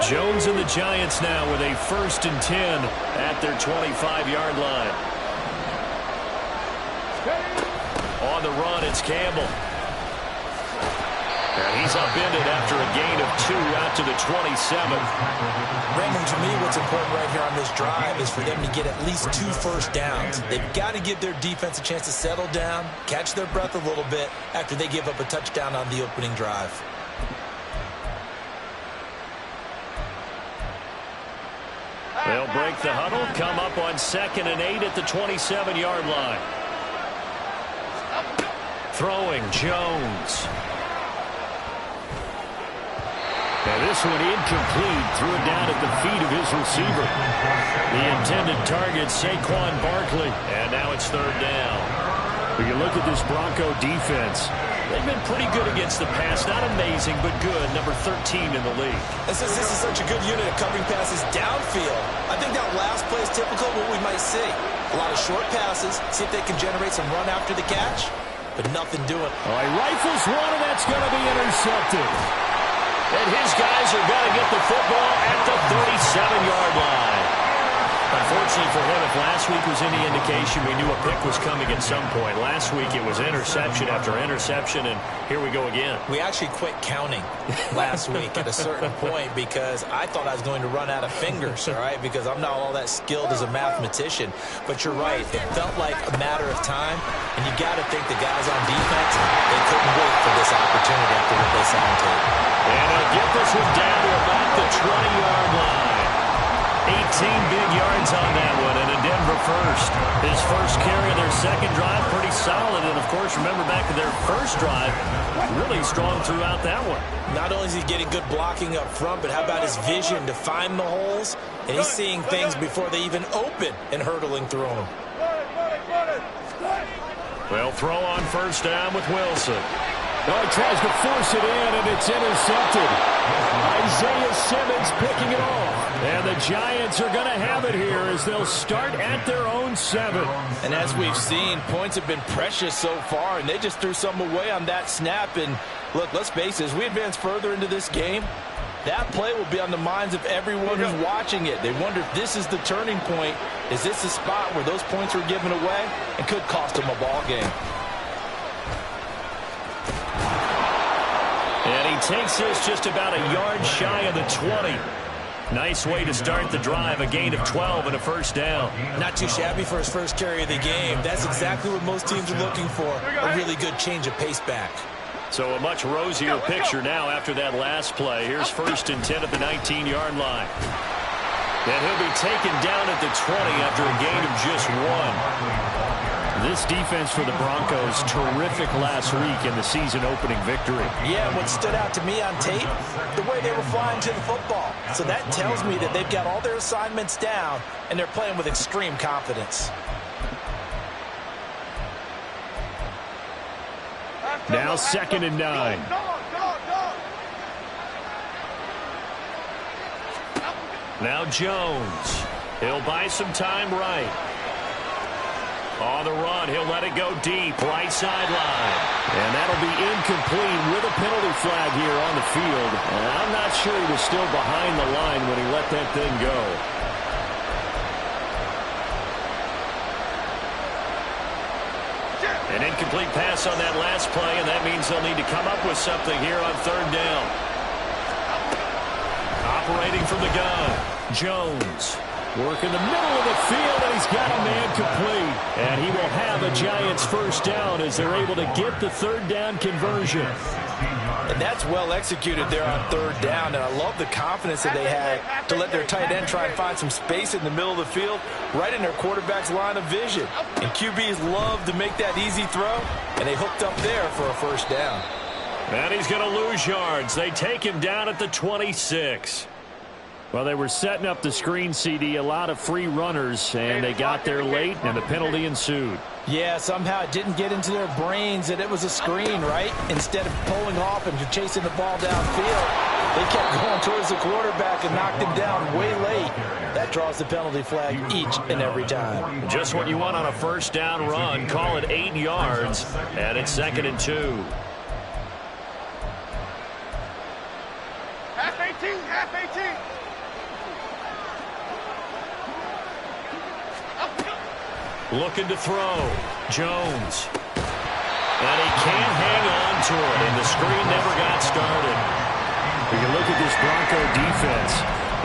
Jones and the Giants now with a 1st and 10 at their 25-yard line. On the run, it's Campbell. And he's upended after a gain of 2 out to the 27. Raymond, to me, what's important right here on this drive is for them to get at least 2 first downs. They've got to give their defense a chance to settle down, catch their breath a little bit after they give up a touchdown on the opening drive. They'll break the huddle, come up on 2nd and 8 at the 27-yard line. Throwing, Jones. And this one incomplete. Threw it down at the feet of his receiver. The intended target, Saquon Barkley. And now it's 3rd down. When you look at this Bronco defense, they've been pretty good against the pass. Not amazing, but good. Number 13 in the league. And since this is such a good unit of covering passes downfield, I think that last play is typical of what we might see. A lot of short passes, see if they can generate some run after the catch, but nothing doing. Oh, he rifles one, and that's going to be intercepted. And his guys are going to get the football at the 37-yard line. Unfortunately for him, if last week was any indication, we knew a pick was coming at some point. Last week it was interception after interception, and here we go again. We actually quit counting last week at a certain point because I thought I was going to run out of fingers, all right, because I'm not all that skilled as a mathematician. But you're right. It felt like a matter of time, and you got to think the guys on defense, they couldn't wait for this opportunity after what they saw on tape. And he'll get this one down to about the 20-yard line. 18 big yards on that one, and a Denver first. His first carry of their second drive, pretty solid. And, of course, remember back to their first drive, really strong throughout that one. Not only is he getting good blocking up front, but how about his vision to find the holes? And he's seeing things before they even open and hurtling through them. They'll throw on 1st down with Wilson. Oh, he tries to force it in, and it's intercepted. Isaiah Simmons picking it off. And the Giants are going to have it here as they'll start at their own 7. And as we've seen, points have been precious so far, and they just threw some away on that snap. And, look, let's face it, as we advance further into this game, that play will be on the minds of everyone who's watching it. They wonder if this is the turning point. Is this the spot where those points were given away and could cost them a ball game? And he takes this just about a yard shy of the 20. Nice way to start the drive, a gain of 12 and a 1st down. Not too shabby for his first carry of the game. That's exactly what most teams are looking for, a really good change of pace back. So a much rosier picture now after that last play. Here's 1st and 10 at the 19-yard line. And he'll be taken down at the 20 after a gain of just 1. This defense for the Broncos, terrific last week in the season-opening victory. Yeah, what stood out to me on tape, the way they were flying to the football. So that tells me that they've got all their assignments down, and they're playing with extreme confidence. Now 2nd and 9. Now Jones. He'll buy some time right. On the run, he'll let it go deep, right sideline. And that'll be incomplete with a penalty flag here on the field. And I'm not sure he was still behind the line when he let that thing go. An incomplete pass on that last play, and that means they'll need to come up with something here on 3rd down. Operating from the gun, Jones. Work in the middle of the field, and he's got a man complete. And he will have a Giants 1st down as they're able to get the 3rd down conversion. And that's well executed there on 3rd down, and I love the confidence that they had to let their tight end try and find some space in the middle of the field, right in their quarterback's line of vision. And QBs love to make that easy throw, and they hooked up there for a 1st down. And he's going to lose yards. They take him down at the 26. Well, they were setting up the screen, CD, a lot of free runners, and they got there late, and the penalty ensued. Yeah, somehow it didn't get into their brains that it was a screen, right? Instead of pulling off and chasing the ball downfield, they kept going towards the quarterback and knocked him down way late. That draws the penalty flag each and every time. Just what you want on a 1st down run. Call it 8 yards, and it's 2nd and 2. Half 18, half 18. Looking to throw. Jones. And he can't hang on to it, and the screen never got started. We can look at this Bronco defense.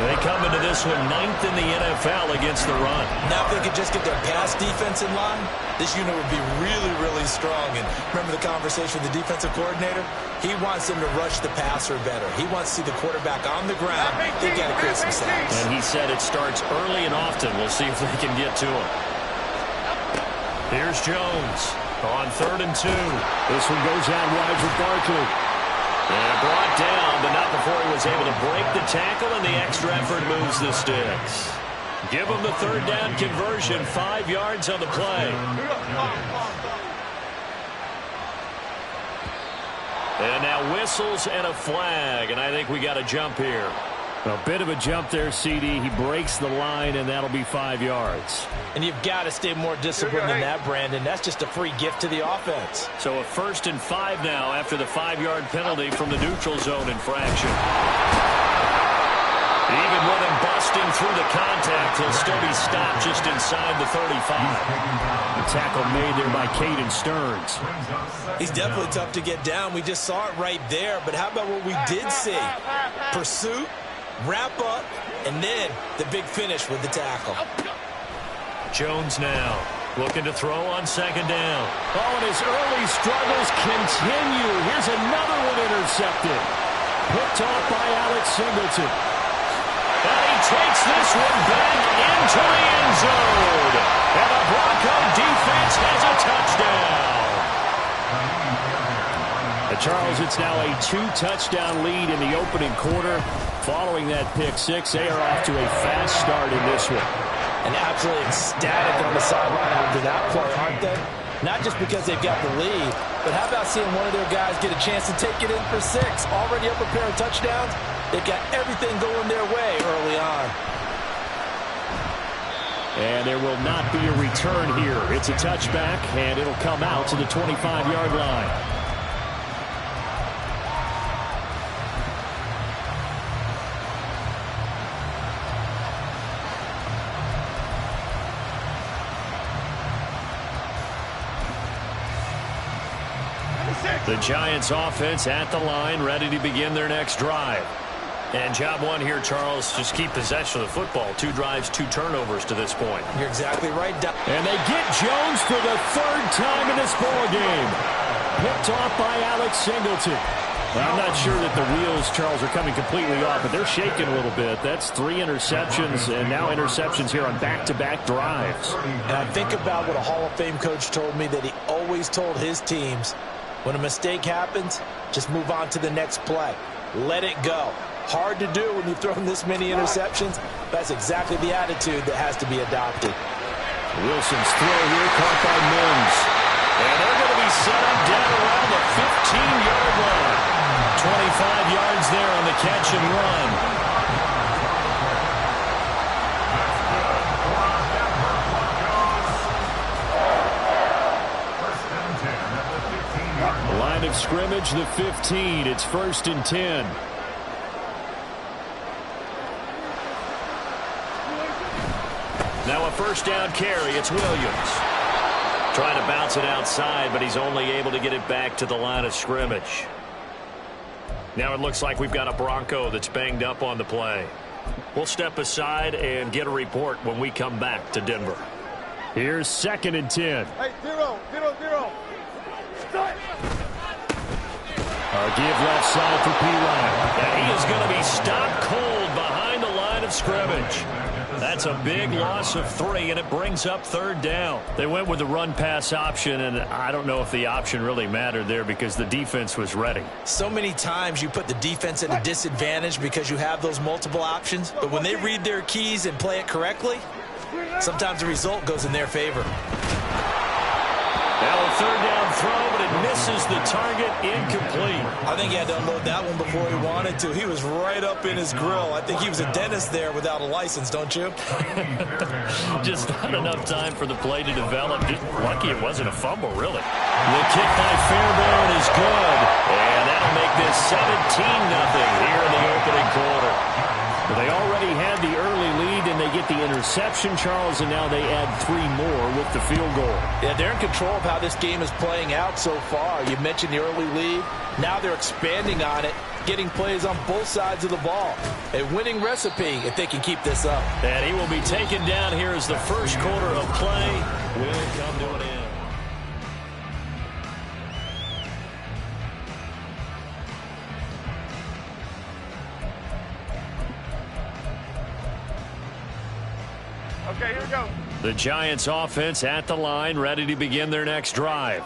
They come into this one 9th in the NFL against the run. Now if they could just get their pass defense in line, this unit would be really, really strong. And remember the conversation with the defensive coordinator? He wants them to rush the passer better. He wants to see the quarterback on the ground. They've got to create some sacks. And he said it starts early and often. We'll see if they can get to him. Here's Jones on 3rd and 2. This one goes out wide for Barkley. And brought down, but not before he was able to break the tackle, and the extra effort moves the sticks. Give him the 3rd down conversion, 5 yards on the play. And now whistles and a flag, and I think we got a jump here. A bit of a jump there, CD. He breaks the line, and that'll be 5 yards. And you've got to stay more disciplined than that, Brandon. That's just a free gift to the offense. So a 1st and 5 now after the 5-yard penalty from the neutral zone infraction. Even with him busting through the contact, he'll still be stopped just inside the 35. The tackle made there by Caden Stearns. He's definitely tough to get down. We just saw it right there. But how about what we did see? Pursuit, wrap up, and then the big finish with the tackle. Jones now looking to throw on 2nd down. Oh, and his early struggles continue. Here's another one intercepted. Picked off by Alex Singleton. And he takes this one back into the end zone. And the Bronco defense has a touchdown. Charles, it's now a 2-touchdown lead in the opening quarter. Following that pick six, they are off to a fast start in this one. And absolutely ecstatic on the sideline after that play, aren't they? Not just because they've got the lead, but how about seeing one of their guys get a chance to take it in for 6? Already up a pair of touchdowns. They've got everything going their way early on. And there will not be a return here. It's a touchback, and it'll come out to the 25-yard line. The Giants offense at the line, ready to begin their next drive. And job one here, Charles, just keep possession of the football. 2 drives, 2 turnovers to this point. You're exactly right. And they get Jones for the 3rd time in this ball game. Picked off by Alex Singleton. Well, I'm not sure that the wheels, Charles, are coming completely off, but they're shaking a little bit. That's 3 interceptions, and now interceptions here on back-to-back drives. And I think about what a Hall of Fame coach told me, that he always told his teams, when a mistake happens, just move on to the next play. Let it go. Hard to do when you've thrown this many interceptions. That's exactly the attitude that has to be adopted. Wilson's throw here caught by Mims. And they're going to be set up down around the 15-yard line. 25 yards there on the catch and run. Line of scrimmage, the 15. It's 1st and 10. Now a 1st down carry. It's Williams. Trying to bounce it outside, but he's only able to get it back to the line of scrimmage. Now it looks like we've got a Bronco that's banged up on the play. We'll step aside and get a report when we come back to Denver. Here's 2nd and 10. Hey, 0, 0, 0. Start. Give left side for P-Line. And he is going to be stopped cold behind the line of scrimmage. That's a big loss of 3, and it brings up 3rd down. They went with the run-pass option, and I don't know if the option really mattered there because the defense was ready. So many times you put the defense at a disadvantage because you have those multiple options, but when they read their keys and play it correctly, sometimes the result goes in their favor. Now a 3rd down throw, but it misses the target, incomplete. I think he had to unload that one before he wanted to. He was right up in his grill. I think he was a dentist there without a license, don't you? Just not enough time for the play to develop. Just lucky it wasn't a fumble, really. The kick by Fairbairn is good. And that'll make this 17-0 here in the opening quarter. They already had the early lead, and they get the interception, Charles, and now they add 3 more with the field goal. Yeah, they're in control of how this game is playing out so far. You mentioned the early lead. Now they're expanding on it, getting plays on both sides of the ball. A winning recipe if they can keep this up. And he will be taken down here as the first quarter of play will come to an end. Okay, here we go. The Giants offense at the line, ready to begin their next drive.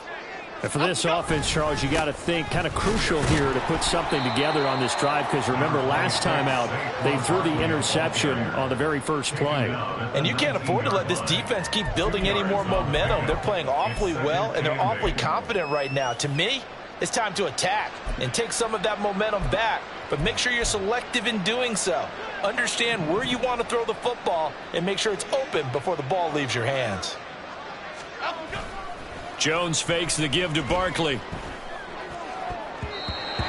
And for this offense, Charles, you got to think kind of crucial here to put something together on this drive, because remember last time out, they threw the interception on the very first play. And you can't afford to let this defense keep building any more momentum. They're playing awfully well, and they're awfully confident right now. To me, it's time to attack and take some of that momentum back, but make sure you're selective in doing so. Understand where you want to throw the football and make sure it's open before the ball leaves your hands. Jones fakes the give to Barkley.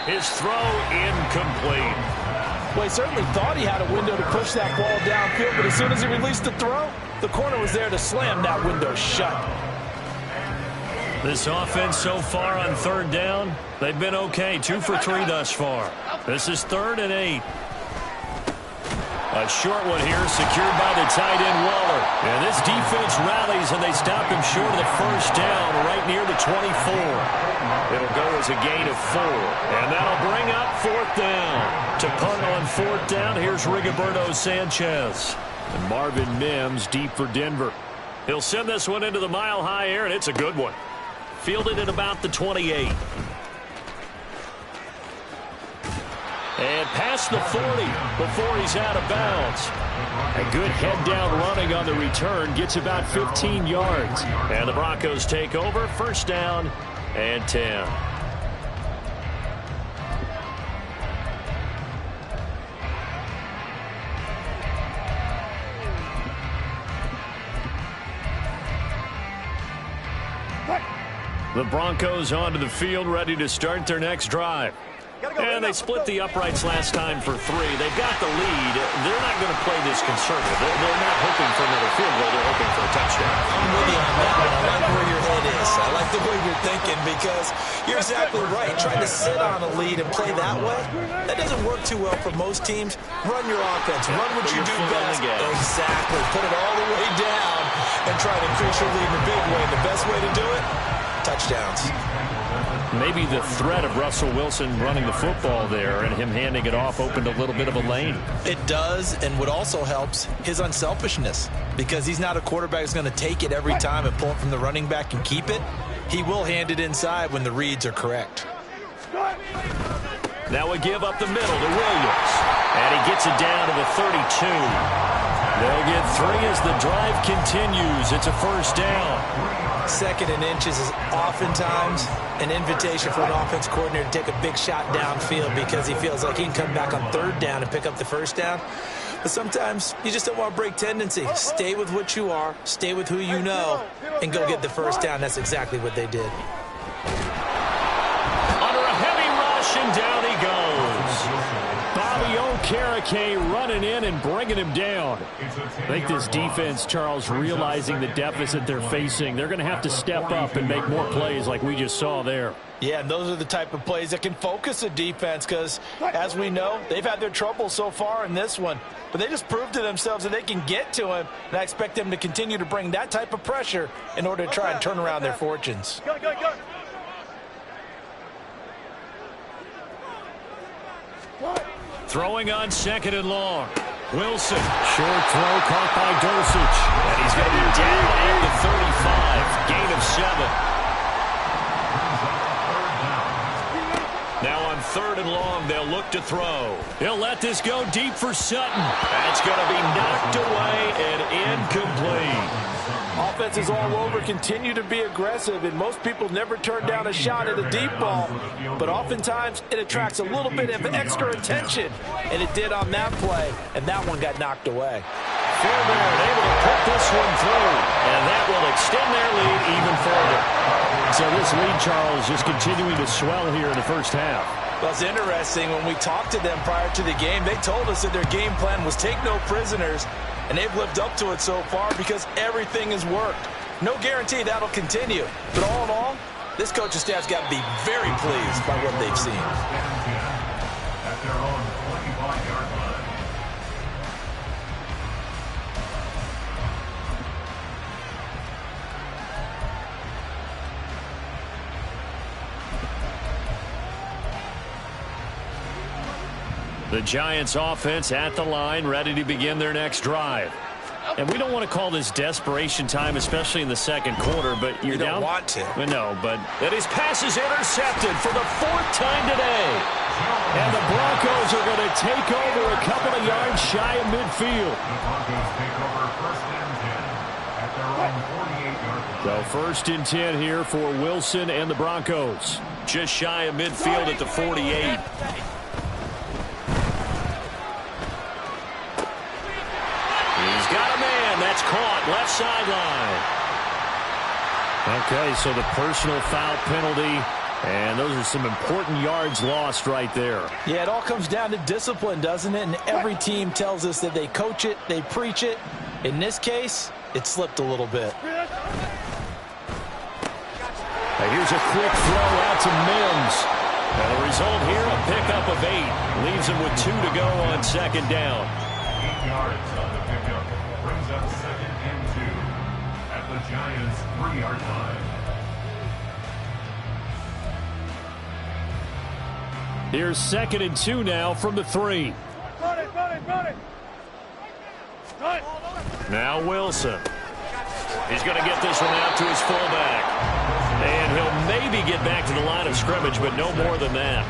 His throw incomplete. Well, he certainly thought he had a window to push that ball downfield, but as soon as he released the throw, the corner was there to slam that window shut. This offense so far on third down, they've been okay. 2 for 3 thus far. This is 3rd and 8. A short one here, secured by the tight end Waller. And this defense rallies, and they stop him short of the first down, right near the 24. It'll go as a gain of 4. And that'll bring up 4th down. To punt on 4th down, here's Rigoberto Sanchez. And Marvin Mims deep for Denver. He'll send this one into the mile-high air, and it's a good one. Fielded at about the 28. And past the 40 before he's out of bounds. A good head-down running on the return. Gets about 15 yards. And the Broncos take over. 1st down and 10. The Broncos onto the field, ready to start their next drive. And they split the uprights last time for 3. They've got the lead. They're not going to play this conservative. They're not hoping for another field goal. They're hoping for a touchdown. I'm with you on that one. I like where your head is. I like the way you're thinking, because you're exactly right. Trying to sit on a lead and play that way, that doesn't work too well for most teams. Run your offense. Run what you do best. Exactly. Put it all the way down and try to increase your lead in a big way. The best way to do it, touchdowns. Maybe the threat of Russell Wilson running the football there and him handing it off opened a little bit of a lane. It does, and what also helps, his unselfishness, because he's not a quarterback who's going to take it every time and pull it from the running back and keep it. He will hand it inside when the reads are correct. Now we give up the middle to Williams, and he gets it down to the 32. They'll get 3 as the drive continues. It's a 1st down. 2nd and inches is oftentimes an invitation for an offense coordinator to take a big shot downfield, because he feels like he can come back on 3rd down and pick up the 1st down. But sometimes you just don't want to break tendency. Stay with what you are, stay with who you know, and go get the 1st down. That's exactly what they did. Under a heavy rush, and down he goes. Bobby Okereke running in and bringing him down. I think this defense, Charles, realizing the deficit they're facing, they're going to have to step up and make more plays like we just saw there. Yeah, and those are the type of plays that can focus a defense, because, as we know, they've had their trouble so far in this one. But they just proved to themselves that they can get to him, and I expect them to continue to bring that type of pressure in order to try and turn around their fortunes. Go. Throwing on 2nd and long. Wilson, short throw caught by Dosich. And he's going to be down at the 35. Gain of 7. Now on 3rd and long, they'll look to throw. He'll let this go deep for Sutton. That's going to be knocked away and incomplete. Offenses all over continue to be aggressive, and most people never turn down a shot at a deep ball. But oftentimes, it attracts a little bit of extra attention, and it did on that play, and that one got knocked away. Fairbairn able to put this one through, and that will extend their lead even further. So this lead, Charles, just continuing to swell here in the 1st half. Well, it's interesting. When we talked to them prior to the game, they told us that their game plan was take no prisoners and they've lived up to it so far because everything has worked. No guarantee that'll continue, but all in all, this coaching staff's got to be very pleased by what they've seen. At their own 25-yard line. The Giants offense at the line, ready to begin their next drive. And we don't want to call this desperation time, especially in the second quarter, but you're down. You don't want to. Well, no, but that his pass is intercepted for the 4th time today. And the Broncos are going to take over a couple of yards shy of midfield. The Broncos take over 1st and 10 at their own 48-yard line. So 1st and 10 here for Wilson and the Broncos. Just shy of midfield at the 48. He's got a man. That's caught left sideline. Okay, so the personal foul penalty, and those are some important yards lost right there. Yeah, it all comes down to discipline, doesn't it? And every team tells us that they coach it, they preach it. In this case, it slipped a little bit. Now here's a quick throw out to Mims. And the result here, a pickup of 8. Leaves him with 2 to go on 2nd down. 8 yards on the pickup. Brings up 2nd and 2 at the Giants' 3-yard line. Here's 2nd and 2 now from the 3. Now Wilson. He's going to get this one out to his fullback. And he'll maybe get back to the line of scrimmage, but no more than that.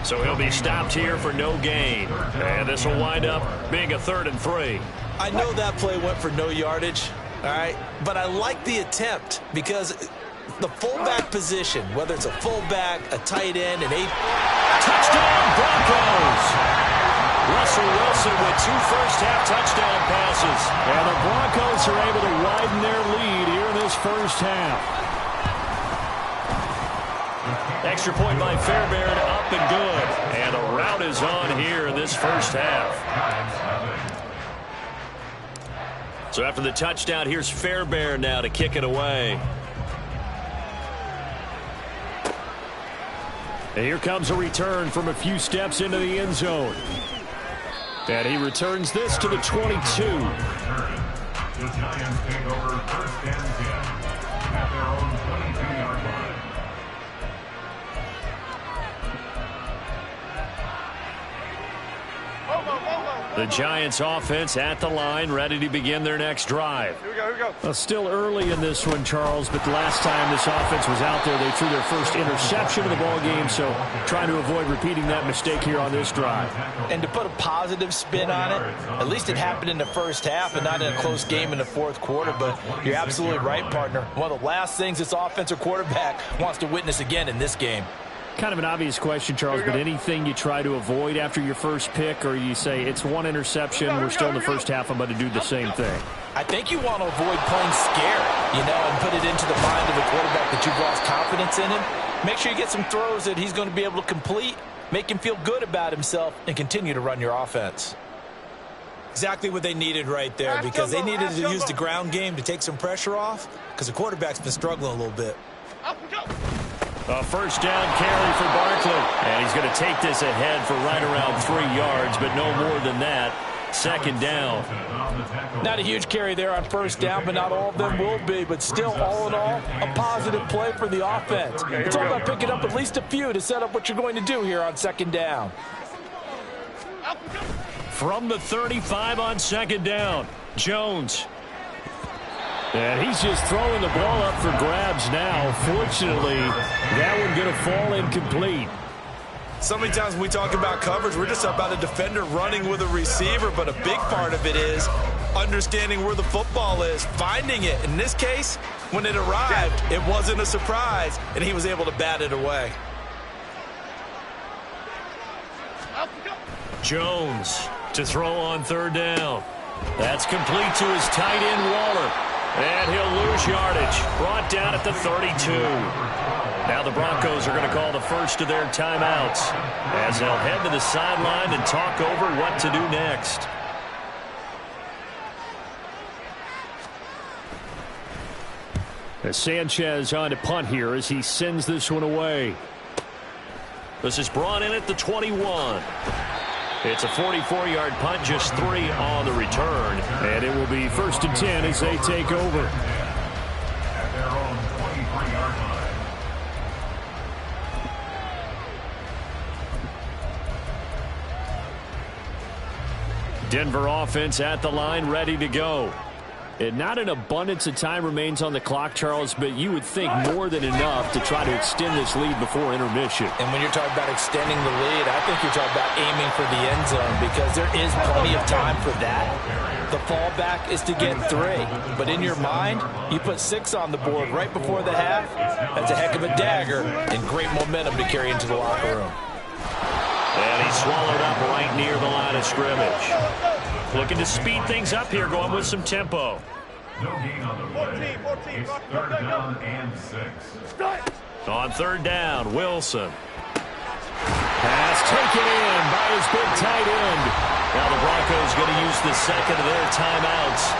So he'll be stopped here for no gain. And this will wind up being a 3rd and 3. I know that play went for no yardage, all right? But I like the attempt because the fullback position, whether it's a fullback, a tight end, an 8. Touchdown Broncos! Russell Wilson with 2 first-half touchdown passes. And the Broncos are able to widen their lead here in this first half. Extra point by Fairbairn, up and good. And a rout is on here in this first half. So after the touchdown, here's Fairbairn now to kick it away. And here comes a return from a few steps into the end zone. And he returns this to the 22. The Giants take over 1st and 10 at their own 22-yard line. The Giants offense at the line, ready to begin their next drive. Here we go. Well, still early in this one, Charles, but the last time this offense was out there, they threw their first interception of the ball game, so trying to avoid repeating that mistake here on this drive. And to put a positive spin on it, at least it happened in the first half and not in a close game in the 4th quarter, but you're absolutely right, partner. One of the last things this offensive quarterback wants to witness again in this game. Kind of an obvious question, Charles, but anything you try to avoid after your first pick, or you say it's 1 interception, we're still in the first half, I'm going to do the same thing? I think you want to avoid playing scared, and put it into the mind of the quarterback that you've lost confidence in him. Make sure you get some throws that he's going to be able to complete, make him feel good about himself, and continue to run your offense. Exactly what they needed right there, because they needed to use the ground game to take some pressure off, because the quarterback's been struggling a little bit. A first down carry for Barkley. And he's going to take this ahead for right around 3 yards, but no more than that. 2nd down. Not a huge carry there on first down, but not all of them will be. But still, all in all, a positive play for the offense. It's all about picking up at least a few to set up what you're going to do here on 2nd down. From the 35 on 2nd down, Jones. And he's just throwing the ball up for grabs now. Fortunately, that one going to fall incomplete. So many times when we talk about coverage, we're just about a defender running with a receiver, but a big part of it is understanding where the football is, finding it. In this case, when it arrived, it wasn't a surprise, and he was able to bat it away. Jones to throw on 3rd down. That's complete to his tight end, Waller. And he'll lose yardage. Brought down at the 32. Now the Broncos are going to call the first of their timeouts as they'll head to the sideline and talk over what to do next. As Sanchez on to punt here as he sends this one away. This is brought in at the 21. It's a 44-yard punt, just 3 on the return. And it will be 1st and 10 as they take over. At their own 23-yard line. Denver offense at the line, ready to go. And not an abundance of time remains on the clock, Charles, but you would think more than enough to try to extend this lead before intermission. And when you're talking about extending the lead, I think you're talking about aiming for the end zone because there is plenty of time for that. The fallback is to get 3. But in your mind, you put 6 on the board right before the half. That's a heck of a dagger and great momentum to carry into the locker room. And he's swallowed up right near the line of scrimmage. Looking to speed things up here, going with some tempo. No gain on the play. It's 3rd down and 6. On 3rd down, Wilson. Pass taken in by his big tight end. Now the Broncos going to use the second of their timeouts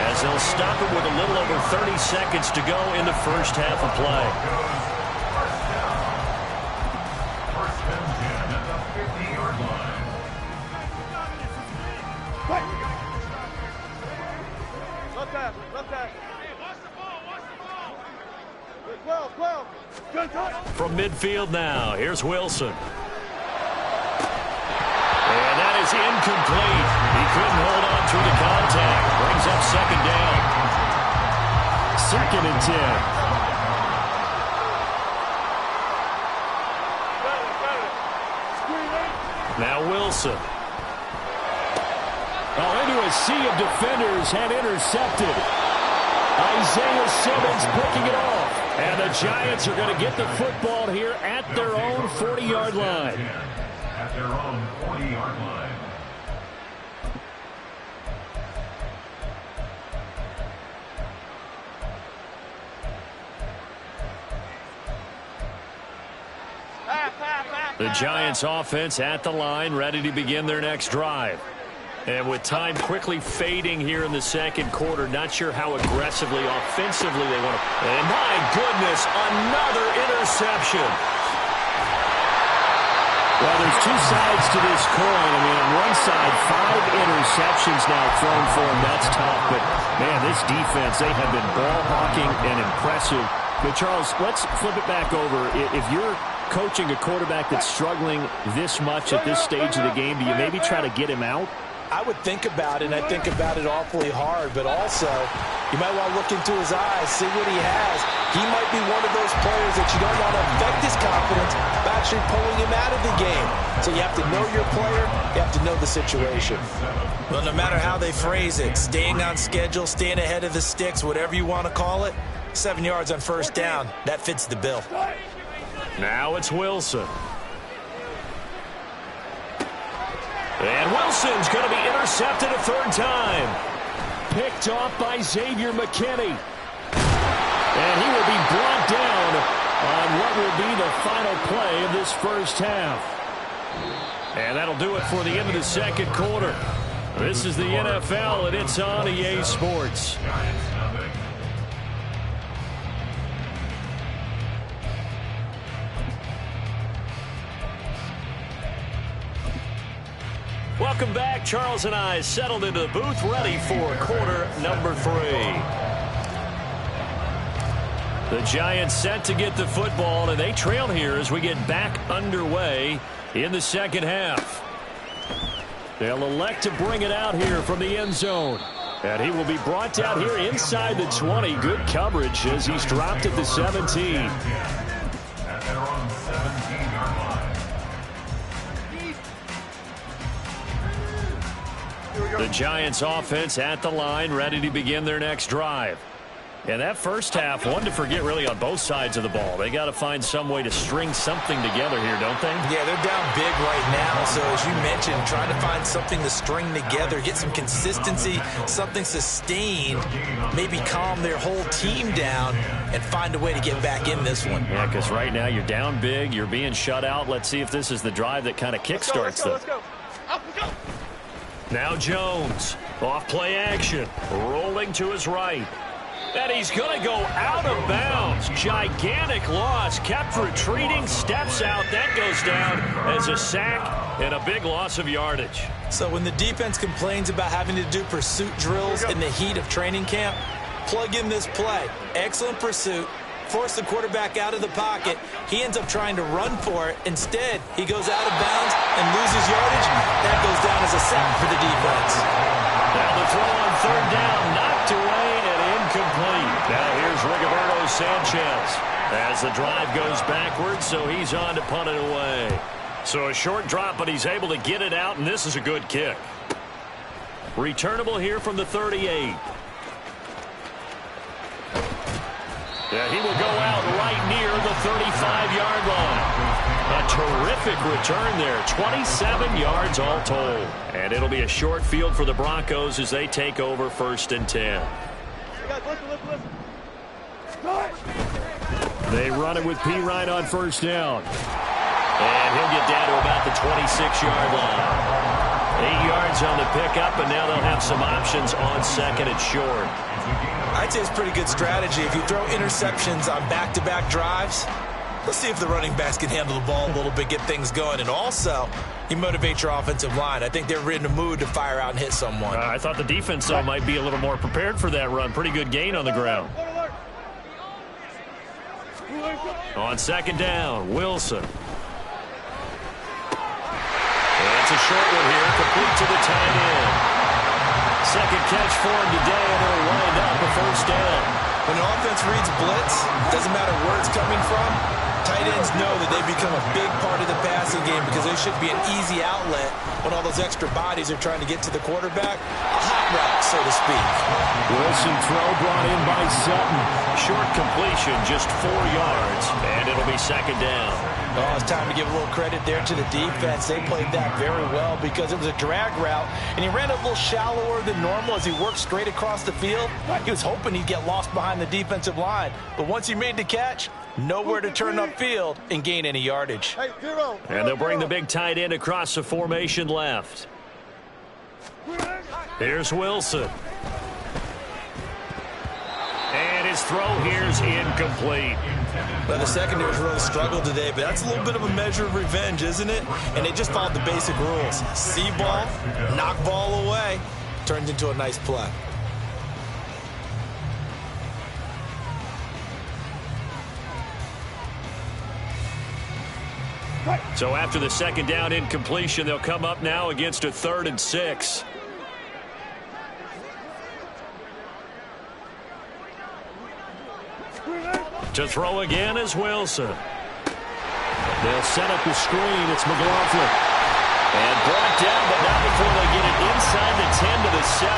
as they'll stop it with a little over 30 seconds to go in the first half of play. First and 10 at the 50-yard line. Left half. Good, 12. Good touch. From midfield now, here's Wilson. And that is incomplete. He couldn't hold on through the contact. Brings up 2nd down. 2nd and 10. Now Wilson. Into a sea of defenders and intercepted. Isaiah Simmons picking it off. And the Giants are going to get the football here at their own 40-yard line. At their own 40-yard line. The Giants offense at the line, ready to begin their next drive. And with time quickly fading here in the second quarter, not sure how aggressively, offensively they want to. And my goodness, another interception. Well, there's 2 sides to this coin. I mean, on one side, 5 interceptions now thrown for him. That's tough. But, man, this defense, they have been ball hawking and impressive. But, Charles, let's flip it back over. If you're coaching a quarterback that's struggling this much at this stage of the game, do you maybe try to get him out? I would think about it, and I think about it awfully hard, but also you might want to look into his eyes, see what he has. He might be one of those players that you don't want to affect his confidence by actually pulling him out of the game. So you have to know your player, you have to know the situation. Well, no matter how they phrase it, staying on schedule, staying ahead of the sticks, whatever you want to call it, 7 yards on 1st down, that fits the bill. Now it's Wilson. And Wilson's going to be intercepted a 3rd time. Picked off by Xavier McKinney. And he will be brought down on what will be the final play of this first half. And that'll do it for the end of the second quarter. This is the NFL, and it's on EA Sports. Welcome back. Charles and I settled into the booth, ready for quarter number 3. The Giants set to get the football, and they trail here as we get back underway in the second half. They'll elect to bring it out here from the end zone. And he will be brought down here inside the 20. Good coverage as he's dropped at the 17. At their own 17-yard line. The Giants offense at the line, ready to begin their next drive. And that first half, one to forget really on both sides of the ball. They got to find some way to string something together here, don't they? Yeah, they're down big right now. So as you mentioned, trying to find something to string together, get some consistency, something sustained, maybe calm their whole team down and find a way to get back in this one. Yeah, because right now you're down big, you're being shut out. Let's see if this is the drive that kind of kickstarts them. Let's go. Up we go. Now Jones, off play action, rolling to his right. And he's going to go out of bounds. Gigantic loss. Kept retreating. Steps out. That goes down as a sack and a big loss of yardage. So when the defense complains about having to do pursuit drills in the heat of training camp, plug in this play. Excellent pursuit. Force the quarterback out of the pocket. He ends up trying to run for it. Instead, he goes out of bounds and loses yardage. That goes down as a sack for the defense. Now the throw on third down, knocked away and incomplete. Now here's Rigoberto Sanchez as the drive goes backwards, so he's on to punt it away. So a short drop, but he's able to get it out, and this is a good kick. Returnable here from the 38. Yeah, he will go out right near the 35-yard line. A terrific return there. 27 yards all told. And it'll be a short field for the Broncos as they take over 1st and 10. They run it with Pirine on 1st down. And he'll get down to about the 26-yard line. 8 yards on the pickup, and now they'll have some options on 2nd and short. I'd say it's pretty good strategy. If you throw interceptions on back-to-back drives, let's see if the running backs can handle the ball a little bit, get things going. And also, you motivate your offensive line. I think they're in a mood to fire out and hit someone. I thought the defense, though, might be a little more prepared for that run. Pretty good gain on the ground. On 2nd down, Wilson. And it's a short one here, complete to the tight end. Second catch for him today, and it'll wind up a 1st down. When an offense reads blitz, doesn't matter where it's coming from, tight ends know that they become a big part of the passing game because they should be an easy outlet when all those extra bodies are trying to get to the quarterback. A hot route, so to speak. Wilson throw brought in by Sutton. Short completion, just 4 yards, and it'll be 2nd down. Oh, it's time to give a little credit there to the defense. They played that very well because it was a drag route, and he ran a little shallower than normal as he worked straight across the field. He was hoping he'd get lost behind the defensive line, but once he made the catch, nowhere to turn upfield and gain any yardage. And they'll bring the big tight end across the formation left. Here's Wilson. And his throw here's incomplete. Well, the secondary's really struggled today, but that's a little bit of a measure of revenge, isn't it? And they just followed the basic rules. See ball, knock ball away, turns into a nice play. So after the 2nd down incompletion, they'll come up now against a 3rd and 6. To throw again is Wilson. They'll set up the screen. It's McLaughlin. And brought down, but not before they get it inside the 10 to the 7.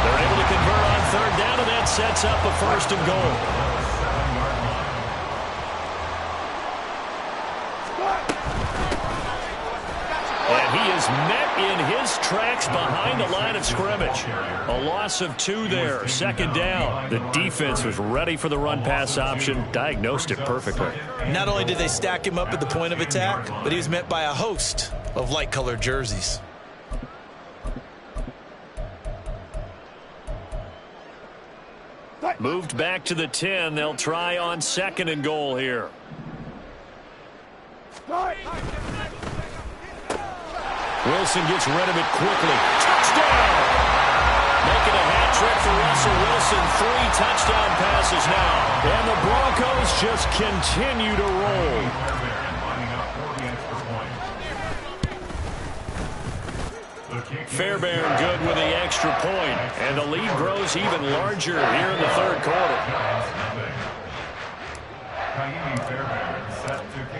They're able to convert on 3rd down, and that sets up a 1st and goal. And he is met in his tracks behind the line of scrimmage. A loss of 2 there. 2nd down. The defense was ready for the run-pass option. Diagnosed it perfectly. Not only did they stack him up at the point of attack, but he was met by a host of light-colored jerseys. Moved back to the 10. They'll try on 2nd and goal here. Wilson gets rid of it quickly. Touchdown! Making a hat trick for Russell Wilson. 3 touchdown passes now. And the Broncos just continue to roll. Fairbairn good with the extra point. And the lead grows even larger here in the 3rd quarter.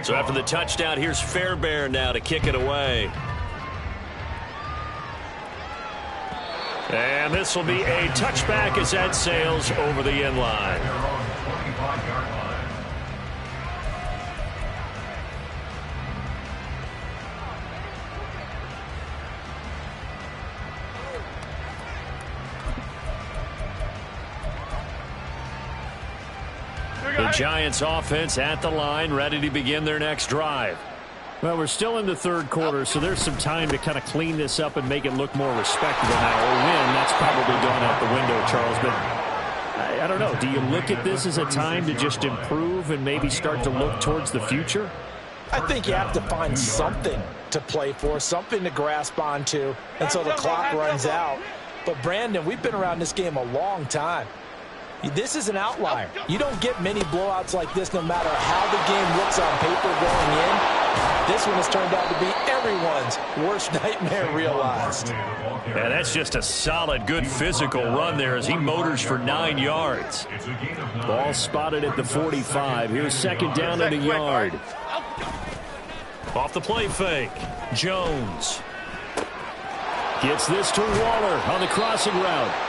So after the touchdown, here's Fairbairn now to kick it away. And this will be a touchback as that sails over the end line. The Giants offense at the line, ready to begin their next drive. Well, we're still in the 3rd quarter, so there's some time to kind of clean this up and make it look more respectable now. A win, that's probably gone out the window, Charles. But I don't know. Do you look at this as a time to just improve and maybe start to look towards the future? I think you have to find something to play for, something to grasp onto until the clock runs out. But, Brandon, we've been around this game a long time. This is an outlier. You don't get many blowouts like this no matter how the game looks on paper going in. This one has turned out to be everyone's worst nightmare realized. Yeah, that's just a solid, good physical run there as he motors for 9 yards. Ball spotted at the 45. Here's second down and a yard. Off the play fake. Jones gets this to Waller on the crossing route.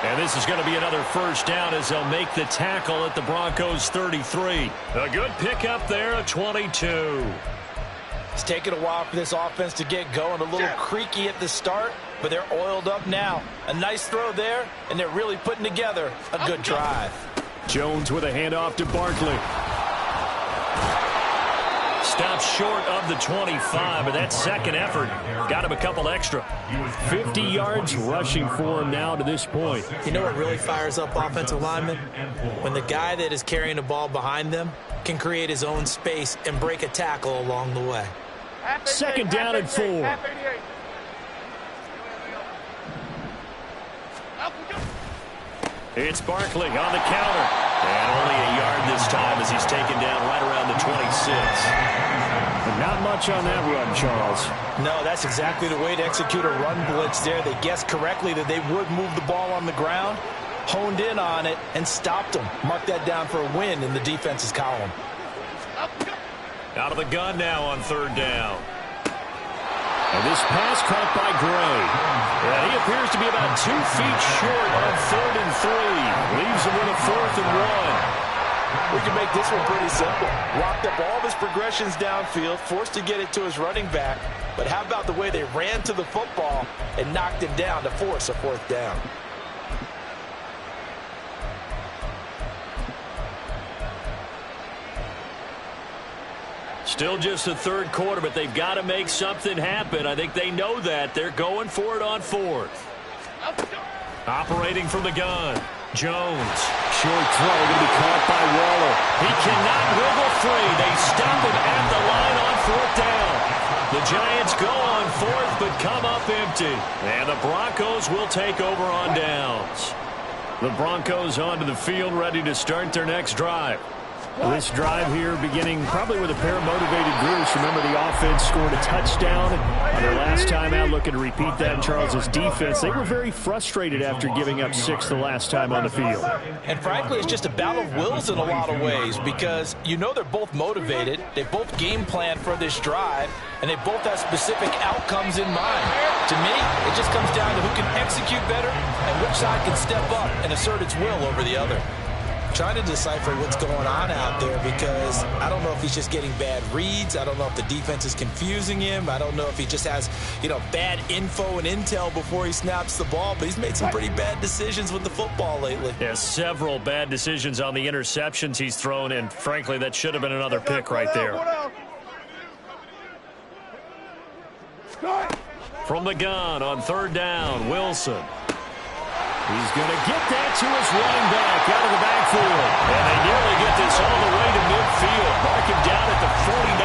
And this is going to be another first down as they'll make the tackle at the Broncos 33. A good pickup there at 22. It's taken a while for this offense to get going. A little creaky at the start, but they're oiled up now. A nice throw there, and they're really putting together a good drive. Jones with a handoff to Barkley. Stops short of the 25, but that second effort got him a couple extra. 50 yards rushing for him now to this point. You know what really fires up offensive linemen? When the guy that is carrying the ball behind them can create his own space and break a tackle along the way. Second down and 4. It's Barkley on the counter. And only a yard this time as he's taken down right around the 26. But not much on that run, Charles. No, that's exactly the way to execute a run blitz there. They guessed correctly that they would move the ball on the ground, honed in on it, and stopped them. Mark that down for a win in the defense's column. Out of the gun now on third down. And this pass caught by Gray. And he appears to be about 2 feet short on 3rd and 3. Leaves him with a 4th and 1. We can make this one pretty simple. Locked up all of his progressions downfield, forced to get it to his running back. But how about the way they ran to the football and knocked him down to force a 4th down? Still just the third quarter, but they've got to make something happen. I think they know that. They're going for it on 4th. Operating from the gun. Jones. Short throw going to be caught by Waller. He cannot wiggle free. They stop him at the line on 4th down. The Giants go on 4th, but come up empty. And the Broncos will take over on downs. The Broncos onto the field, ready to start their next drive. This drive here beginning probably with a pair of motivated groups. Remember, the offense scored a touchdown on their last time out. Looking to repeat that in Charles's defense. They were very frustrated after giving up 6 the last time on the field. And frankly, it's just a battle of wills in a lot of ways because you know they're both motivated. They both game plan for this drive, and they both have specific outcomes in mind. To me, it just comes down to who can execute better and which side can step up and assert its will over the other. Trying to decipher what's going on out there because I don't know if he's just getting bad reads. I don't know if the defense is confusing him. I don't know if he just has, bad info and intel before he snaps the ball. But he's made some pretty bad decisions with the football lately. Yeah, several bad decisions on the interceptions he's thrown, and frankly, that should have been another pick right there. From the gun on 3rd down, Wilson. He's going to get that to his running back out of the backfield. And they nearly get this all the way to midfield. Mark him down at the 49.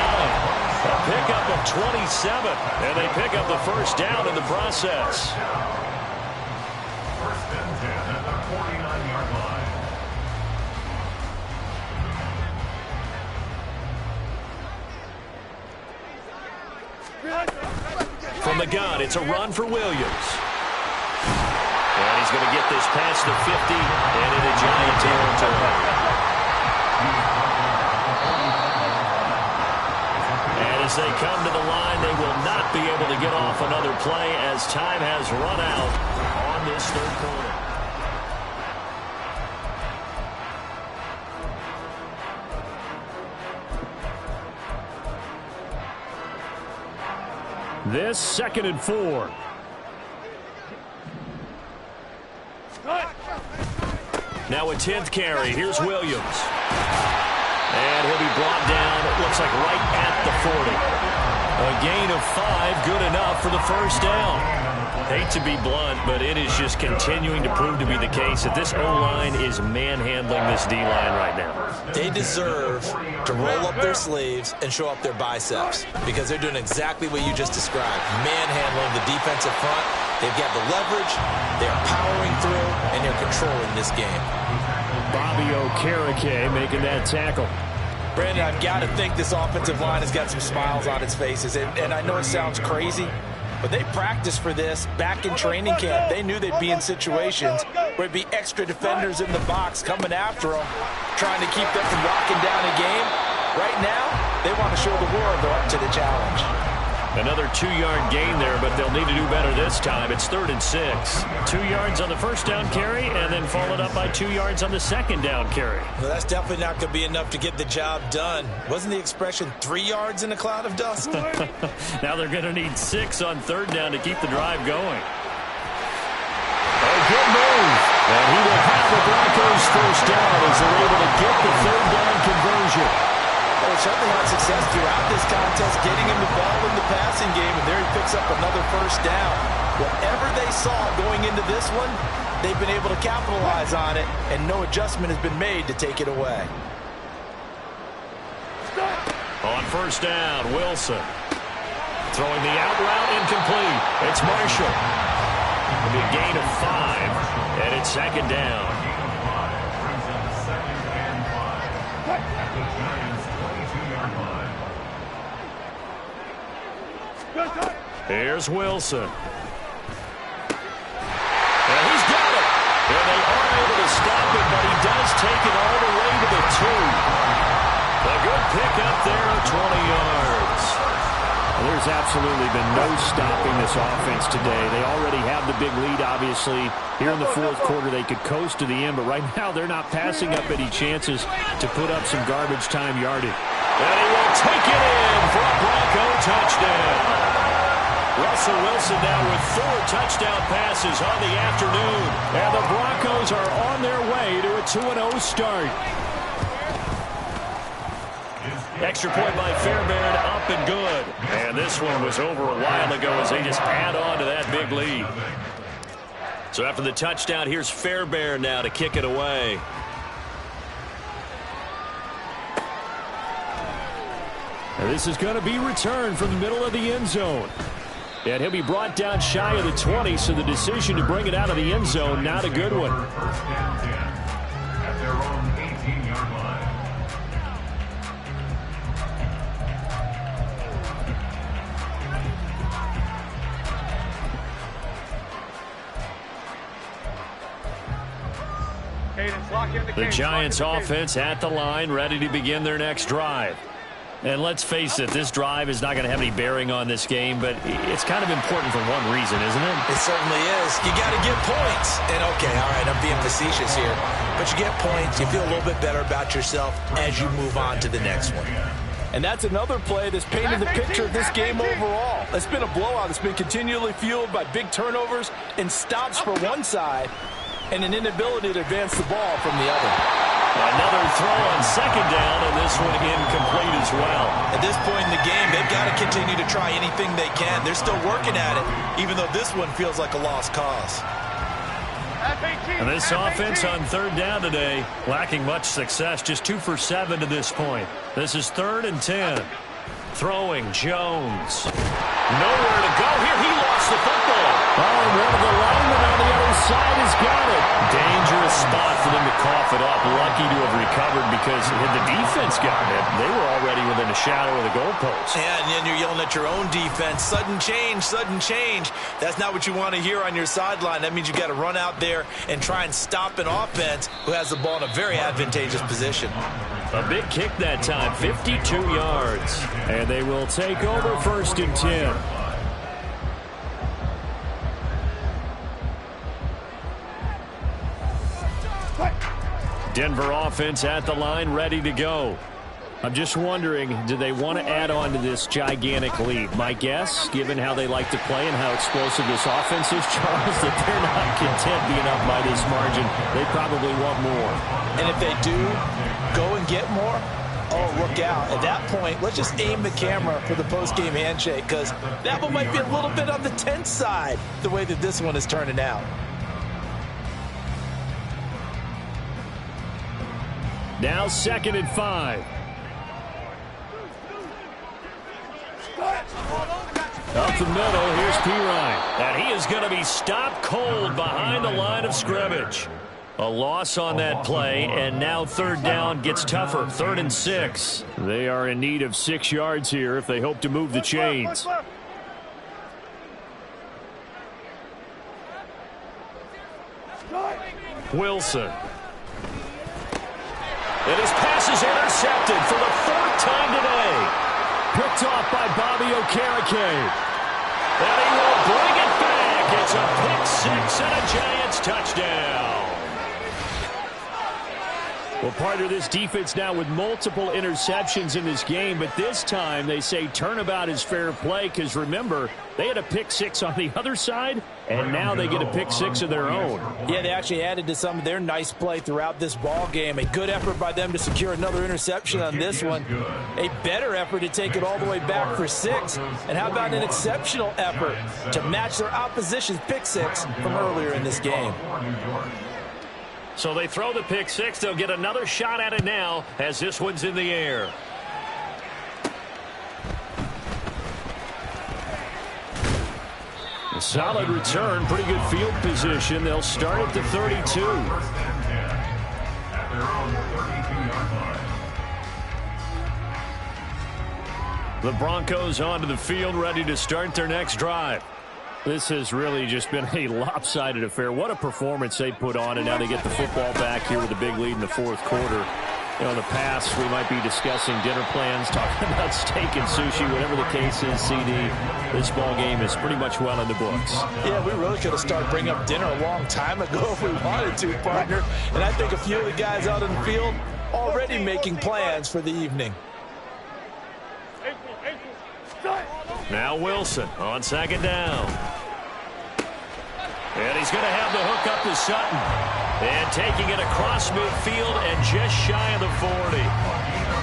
A pickup of 27. And they pick up the first down in the process. First and 10 at the 49-yard line. From the gun, it's a run for Williams. And he's going to get this past the 50 and into Giant territory. And as they come to the line, they will not be able to get off another play as time has run out on this third quarter. This 2nd and 4. Now a 10th carry. Here's Williams. And he'll be brought down, it looks like right at the 40. A gain of 5, good enough for the first down. Hate to be blunt, but it is just continuing to prove to be the case that this O-line is manhandling this D-line right now. They deserve to roll up their sleeves and show up their biceps because they're doing exactly what you just described, manhandling the defensive front. They've got the leverage, they're powering through, and they're controlling this game. Bobby Okereke making that tackle. Brandon, I've got to think this offensive line has got some smiles on its faces, and I know it sounds crazy, but they practiced for this back in training camp. They knew they'd be in situations where it'd be extra defenders in the box coming after them, trying to keep them from locking down a game. Right now, they want to show the world they're up to the challenge. Another 2-yard gain there, but they'll need to do better this time. It's 3rd and 6. 2 yards on the first down carry, and then followed up by 2 yards on the second down carry. Well, that's definitely not going to be enough to get the job done. Wasn't the expression 3 yards in a cloud of dust? Now they're going to need 6 on 3rd down to keep the drive going. A good move. And he will have the Broncos first down as they're able to get the 3rd down conversion. Well, certainly had success throughout this contest, getting him the ball in the passing game, and there he picks up another first down. Whatever they saw going into this one, they've been able to capitalize on it, and no adjustment has been made to take it away. On first down, Wilson. Throwing the out route incomplete. It's Marshall. It'll be a gain of 5, and it's 2nd down. Here's Wilson. And he's got it. And they aren't able to stop it, but he does take it all the way to the 2. A good pickup there of 20 yards. Well, there's absolutely been no stopping this offense today. They already have the big lead, obviously. Here in the 4th quarter, they could coast to the end, but right now they're not passing up any chances to put up some garbage time yardage. And he will take it in for a Bronco touchdown. Russell Wilson now with 4 touchdown passes on the afternoon. And the Broncos are on their way to a 2-0 start. Extra point by Fairbairn, up and good. And this one was over a while ago as they just add on to that big lead. So after the touchdown, here's Fairbairn now to kick it away. And this is going to be returned from the middle of the end zone. And he'll be brought down shy of the 20, so the decision to bring it out of the end zone, not a good one. First down 10 at their own 18-yard line. The Giants offense at the line, ready to begin their next drive. And let's face it, this drive is not going to have any bearing on this game, but it's kind of important for one reason, isn't it? It certainly is. You got to get points. And, okay, all right, I'm being facetious here. But you get points, you feel a little bit better about yourself as you move on to the next one. And that's another play that's painted the picture of this game overall. It's been a blowout. It's been continually fueled by big turnovers and stops for one side and an inability to advance the ball from the other. Another throw on 2nd down, and this one incomplete as well. At this point in the game, they've got to continue to try anything they can. They're still working at it, even though this one feels like a lost cause. And this offense on 3rd down today, lacking much success, just 2 for 7 to this point. This is 3rd and 10. Throwing, Jones. Nowhere to go here. He lost the football. Oh, and one of the linemen on the other side has got it. Dangerous spot for them to cough it up. Lucky to have recovered because had the defense gotten it, they were already within a shadow of the goalpost. Yeah, and then you're yelling at your own defense. Sudden change, sudden change. That's not what you want to hear on your sideline. That means you got to run out there and try and stop an offense who has the ball in a very advantageous position. A big kick that time, 52 yards. And they will take over 1st and 10. Denver offense at the line, ready to go. I'm just wondering, do they want to add on to this gigantic lead? My guess, given how they like to play and how explosive this offense is, Charles, that they're not content being up by this margin. They probably want more. And if they do go and get more, oh, look out. At that point, let's just aim the camera for the post-game handshake, because that one might be a little bit on the tense side, the way that this one is turning out. Now 2nd and 5. Up the middle, here's Pirine. And he is going to be stopped cold behind the line of scrimmage. A loss on that play, and now 3rd down gets tougher. 3rd and 6. They are in need of 6 yards here if they hope to move the chains. Wilson. And his pass is intercepted for the 4th time today. Picked off by Bobby Okereke. And he will bring it back. It's a pick 6 and a Giants touchdown. Well, part of this defense now with multiple interceptions in this game, but this time they say turnabout is fair play because, remember, they had a pick 6 on the other side, and now they get a pick 6 of their own. Yeah, they actually added to some of their nice play throughout this ball game. A good effort by them to secure another interception on this one. A better effort to take it all the way back for 6. And how about an exceptional effort to match their opposition's pick 6 from earlier in this game? So they throw the pick 6. They'll get another shot at it now as this one's in the air. A solid return, pretty good field position. They'll start at the 32. At their own 32-yard line. The Broncos onto the field, ready to start their next drive. This has really just been a lopsided affair. What a performance they put on, and now they get the football back here with a big lead in the 4th quarter. You know, in the past, we might be discussing dinner plans, talking about steak and sushi, whatever the case is, CD. This ball game is pretty much well in the books. Yeah, we really could have started bringing up dinner a long time ago if we wanted to, partner. And I think a few of the guys out in the field already making plans for the evening. Now Wilson on 2nd down. And he's going to have the hook up to Sutton. And taking it across midfield and just shy of the 40.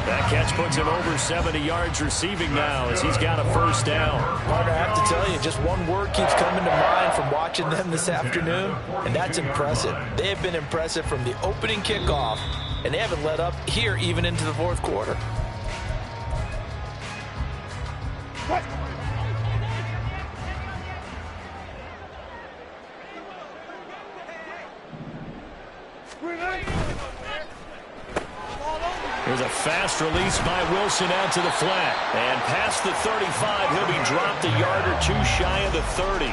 That catch puts him over 70 yards receiving now as he's got a 1st down. Partner, I have to tell you, just one word keeps coming to mind from watching them this afternoon, and that's impressive. They have been impressive from the opening kickoff, and they haven't let up here even into the 4th quarter. There's a fast release by Wilson out to the flat. And past the 35, he'll be dropped a yard or 2 shy of the 30.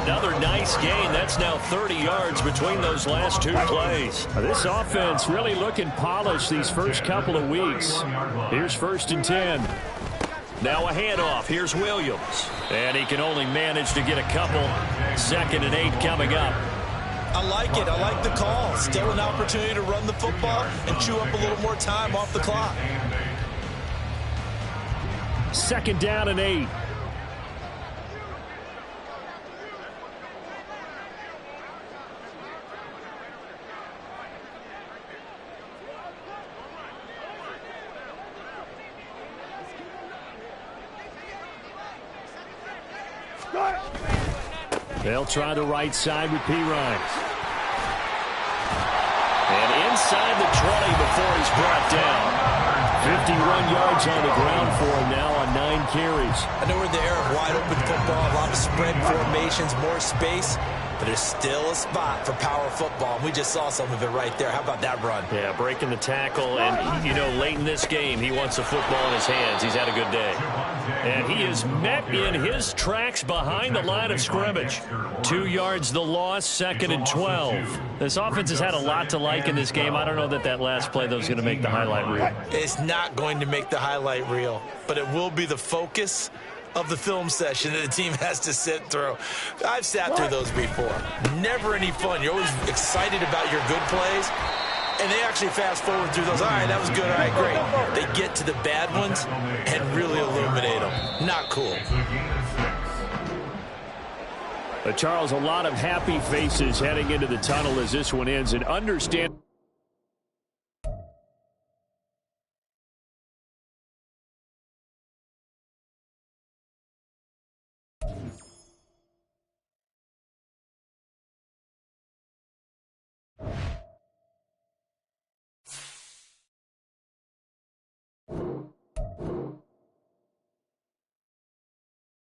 Another nice gain. That's now 30 yards between those last 2 plays. This offense really looking polished these first couple of weeks. Here's 1st and 10. Now a handoff. Here's Williams. And he can only manage to get a couple. 2nd and 8 coming up. I like it. I like the call. Still an opportunity to run the football and chew up a little more time off the clock. 2nd down and 8. They'll try the right side with Pirine. And inside the 20 before he's brought down. 51 yards on the ground for him now on 9 carries. I know we're in the era of wide open football, a lot of spread formations, more space, but there's still a spot for power football. We just saw some of it right there. How about that run? Yeah, breaking the tackle, and, you know, late in this game, he wants the football in his hands. He's had a good day. And he is met in his tracks behind the line of scrimmage. 2 yards the loss, 2nd and 12. This offense has had a lot to like in this game. I don't know that last play, though, is going to make the highlight reel. It's not going to make the highlight reel, but it will be the focus of the film session that the team has to sit through. I've sat through those before. Never any fun. You're always excited about your good plays, and they actually fast forward through those. All right, that was good. All right, great. They get to the bad ones and really illuminate them. Not cool. Charles, a lot of happy faces heading into the tunnel as this one ends, and understand